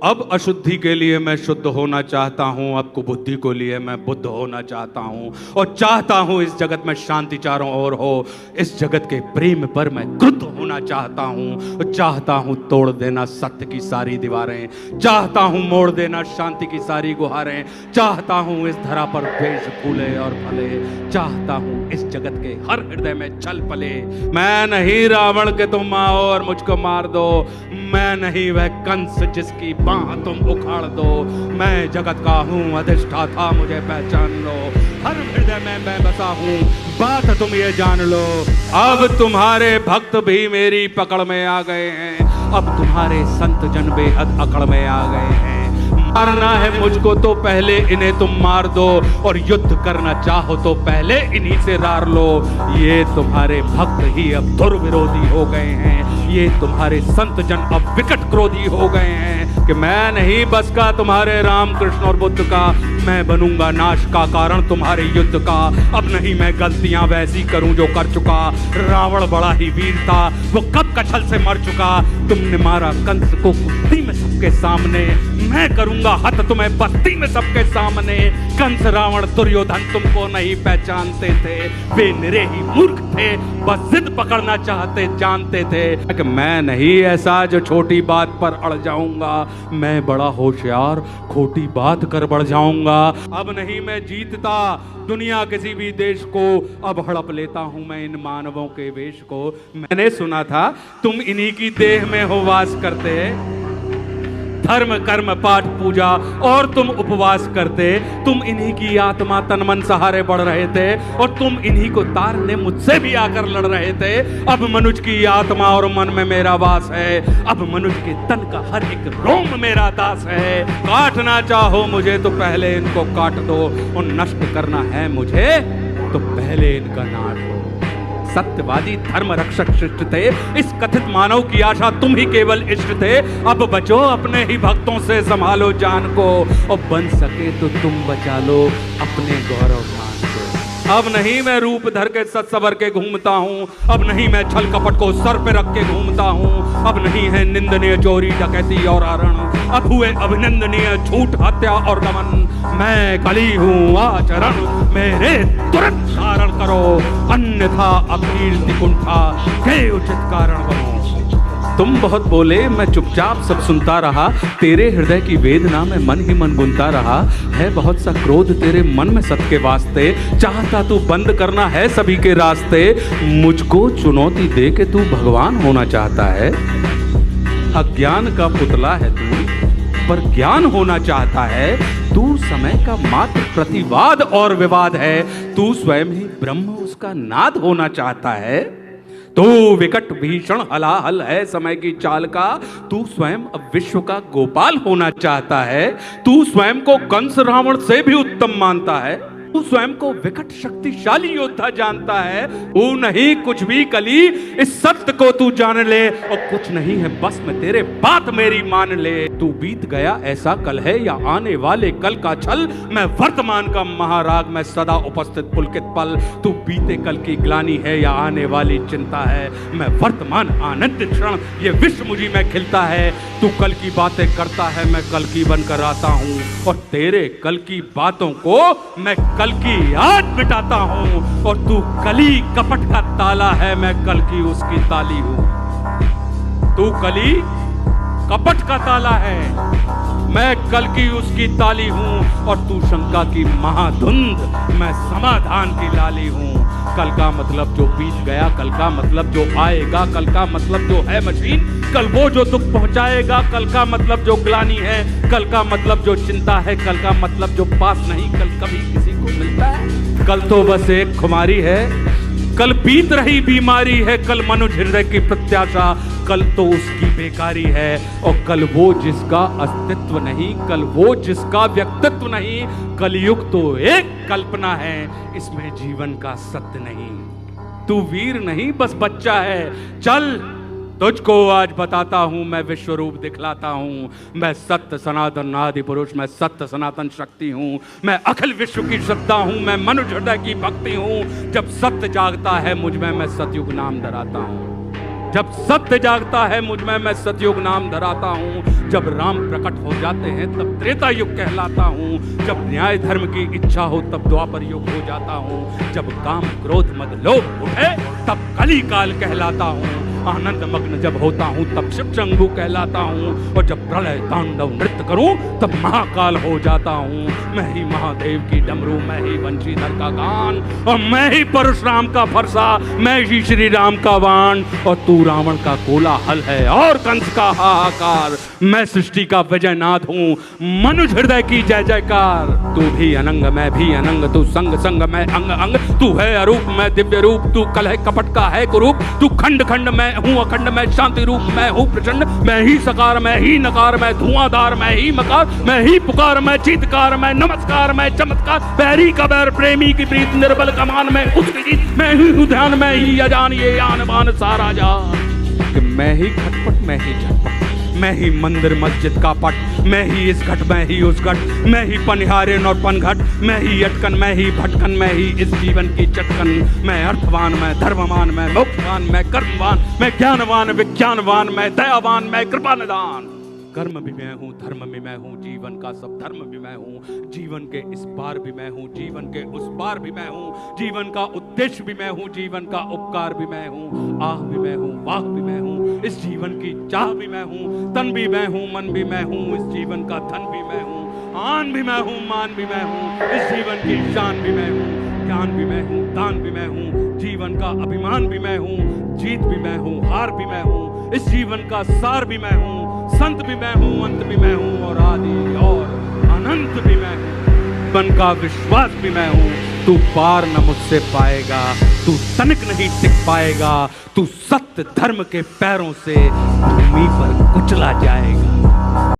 अब अशुद्धि के लिए मैं शुद्ध होना चाहता हूँ, अब कुबुद्धि को लिए मैं बुद्ध होना चाहता हूँ, और चाहता हूँ इस जगत में शांति चारों ओर हो। इस जगत के प्रेम पर मैं क्रुद्ध होना चाहता हूँ, चाहता हूँ तोड़ देना सत्य की सारी दीवारें, चाहता हूँ मोड़ देना शांति की सारी गुहारें, चाहता हूँ इस धरा पर द्वेष फूले और फले, चाहता हूँ इस जगत के हर हृदय में छल पले। मैं नहीं रावण के तुम आओ और मुझको मार दो, मैं नहीं वह कंस जिसकी बाह तुम उखाड़ दो, मैं जगत का हूँ अधिष्ठाता मुझे पहचान लो, हर हृदय में मैं बसा हूँ बात तुम ये जान लो। अब तुम्हारे भक्त भी मेरी पकड़ में आ गए हैं, अब तुम्हारे संत जन बेहद अकड़ में आ गए हैं। मारना है मुझको तो पहले इन्हें तुम मार दो, और युद्ध करना चाहो तो पहले इन्हीं से रार लो। ये तुम्हारे भक्त ही अब दुर्विरोधी हो गए हैं, ये तुम्हारे संत जन अब विकट क्रोधी हो गए हैं, कि मैं नहीं बस का तुम्हारे राम कृष्ण और बुद्ध का, मैं बनूंगा नाश का कारण तुम्हारे युद्ध का। अब नहीं मैं गलतियां वैसी करूं जो कर चुका, रावण बड़ा ही वीर था वो कब कछल से मर चुका। तुमने मारा कंस को कुश्ती में सबके सामने, मैं करूंगा हत तुम्हें बस्ती में सबके सामने। कंस रावण दुर्योधन तुमको नहीं पहचानते थे, वे निरे ही मूर्ख थे, बस जिद पकड़ना चाहते जानते थे कि मैं नहीं ऐसा जो छोटी बात पर अड़ जाऊंगा, मैं बड़ा होशियार खोटी बात कर बढ़ जाऊंगा। अब नहीं मैं जीतता दुनिया किसी भी देश को, अब हड़प लेता हूं मैं इन मानवों के वेश को। मैंने सुना था तुम इन्हीं की देह में हो वास करते, धर्म कर्म पाठ पूजा और तुम उपवास करते, तुम इन्हीं की आत्मा तन मन सहारे बढ़ रहे थे, और तुम इन्हीं को तारने मुझसे भी आकर लड़ रहे थे। अब मनुष्य की आत्मा और मन में मेरा वास है, अब मनुष्य के तन का हर एक रोम मेरा दास है। काटना चाहो मुझे तो पहले इनको काट दो, और नष्ट करना है मुझे तो पहले इनका नाश हो। सत्यवादी धर्म रक्षक शिष्ट थे, इस कथित मानव की आशा तुम ही केवल इष्ट थे। अब बचो अपने ही भक्तों से संभालो जान को, और बन सके तो तुम बचा लो अपने गौरव मान को। अब नहीं मैं रूप धर के सच सवर के घूमता हूँ, अब नहीं मैं छल कपट को सर पे रख के घूमता हूँ, अब नहीं है निंदनीय चोरी डकैती और हरण, अब हुए अभिनंदनीय झूठ हत्या और दमन। मैं कली हूँ आचरण मेरे तुरंत धारण करो, अन्यथा अकीर्ति कुंठा के उचित कारण बनो। तुम बहुत बोले मैं चुपचाप सब सुनता रहा, तेरे हृदय की वेदना में मन ही मन गुनता रहा। है बहुत सा क्रोध तेरे मन में सत्य के वास्ते, चाहता तू बंद करना है सभी के रास्ते। मुझको चुनौती दे के तू भगवान होना चाहता है, अज्ञान का पुतला है तू पर ज्ञान होना चाहता है। तू समय का मात्र प्रतिवाद और विवाद है, तू स्वयं ही ब्रह्म उसका नाद होना चाहता है। तू विकट भीषण हलाहल है समय की चाल का, तू स्वयं अब विश्व का गोपाल होना चाहता है। तू स्वयं को कंस रावण से भी उत्तम मानता है, तू स्वयं को विकट शक्तिशाली योद्धा जानता है। तू नहीं कुछ भी कली इस सत्य को तू जान ले, और कुछ नहीं है बस में तेरे बात मेरी मान ले। तू बीत गया ऐसा कल है या आने वाले कल का छल, मैं वर्तमान का महाराग मैं सदा उपस्थित पुलकित पल। तू बीते कल की ग्लानी है या आने वाली चिंता है, मैं वर्तमान आनंदित क्षण ये विश्व मुझी में खिलता है। तू कल की बातें करता है मैं कल की बनकर आता हूँ, और तेरे कल की बातों को मैं कल की याद मिटाता हूँ। और तू कली कपट का ताला है मैं कल की उसकी ताली हूँ। तू कली कपट का ताला है मैं कल की उसकी ताली हूँ, और तू शंका की महाधुंध मैं समाधान की लाली हूँ। कल का मतलब जो बीत गया, कल का मतलब जो आएगा, कल का मतलब जो है मशीन, कल वो जो दुख पहुंचाएगा, कल का मतलब जो ग्लानी है, कल का मतलब जो चिंता है, कल का मतलब जो पास नहीं कल कभी किसी को मिलता है। कल तो बस एक खुमारी है, कल बीत रही बीमारी है, कल मनुष्य हृदय की प्रत्याशा, कल तो उसकी बेकारी है। और कल वो जिसका अस्तित्व नहीं, कल वो जिसका व्यक्तित्व नहीं, कलयुग तो एक कल्पना है, इसमें जीवन का सत्य नहीं। तू वीर नहीं बस बच्चा है, चल तुझको आज बताता हूं मैं विश्व रूप दिखलाता हूं। मैं सत्य सनातन आदि पुरुष, मैं सत्य सनातन शक्ति हूं, मैं अखिल विश्व की श्रद्धा हूं, मैं मनुष्य हृदय की भक्ति हूं। जब सत्य जागता है मुझ में मैं सतयुग नाम धराता हूं, जब सत्य जागता है मुझ में मैं सतयुग नाम धराता हूं। जब राम प्रकट हो जाते हैं तब त्रेता युग कहलाता हूँ। जब न्याय धर्म की इच्छा हो तब द्वापर युग हो जाता हूँ। जब काम क्रोध मद लोभ उठे तब कली काल कहलाता हूँ। आनंद मग्न जब होता हूँ तब शिव शंभु कहलाता हूँ। और जब प्रलय तांडव नृत्य करूँ तब महाकाल हो जाता हूँ। मैं ही महादेव की डमरू, मैं ही वंशीधर का गान, और मैं ही परशुराम का फरसा, मैं ही श्री राम का वाण। और तू रावण का कोलाहल है और कंस का हाहाकार। मैं सृष्टि का विजयनाथ हूँ, मनुष्य हृदय की जय जयकार। तू भी अनंग मैं भी अनंग, तू संग संग मैं अंग अंग। तू है अरूप मैं दिव्य रूप, तू कलह कपट का है कुरूप। तू खंड खंड मैं हूँ अखंड, मैं शांति रूप मैं हूँ प्रचंड। मैं ही सकार मैं ही नकार, मैं धुआंधार मैं ही मकार। मैं ही पुकार मैं चीतकार, मैं नमस्कार मैं चमत्कार। बैरी का बैर प्रेमी की प्रीत, निर्बल कमान मैं उसकी जीत। मैं ही हूँ ध्यान मैं ही अजान, ये आन बान सारा जान। कि मैं ही खटपट मैं ही झटपट, मैं ही मंदिर मस्जिद का पट। मैं ही इस घट मैं ही उस घट, मैं ही पनिहारिन और पनघट। मैं ही अटकन मैं ही भटकन, मैं ही इस जीवन की चटकन। मैं अर्थवान मैं धर्मवान, मैं मोक्षवान मैं कर्मवान। मैं ज्ञानवान विज्ञानवान, मैं दयावान मैं कृपा निदान। कर्म भी मैं हूँ, धर्म भी मैं हूँ, जीवन का सब धर्म भी मैं हूँ। जीवन के इस पार भी मैं हूँ, जीवन के उस पार भी मैं हूँ। जीवन का उद्देश्य भी मैं हूँ, जीवन का उपकार भी मैं हूँ। आह भी मैं हूँ, वाह भी मैं हूँ, इस जीवन की चाह भी मैं हूँ। तन भी मैं हूँ, मन भी मैं हूँ, इस जीवन का धन भी मैं हूँ। आन भी मैं हूँ, मान भी मैं हूँ, इस जीवन की शान भी मैं हूँ। ज्ञान भी मैं हूँ, दान भी मैं हूँ, जीवन का अभिमान भी मैं हूँ। जीत भी मैं हूँ, हार भी मैं हूँ, इस जीवन का सार भी मैं हूँ। संत भी मैं हूँ, अंत भी मैं हूँ, और आदि और अनंत भी मैं हूँ। जीवन का विश्वास भी मैं हूँ। तू पार न मुझसे पाएगा, तू तनिक नहीं टिक पाएगा। तू सत्य धर्म के पैरों से भूमि पर कुचला जाएगा।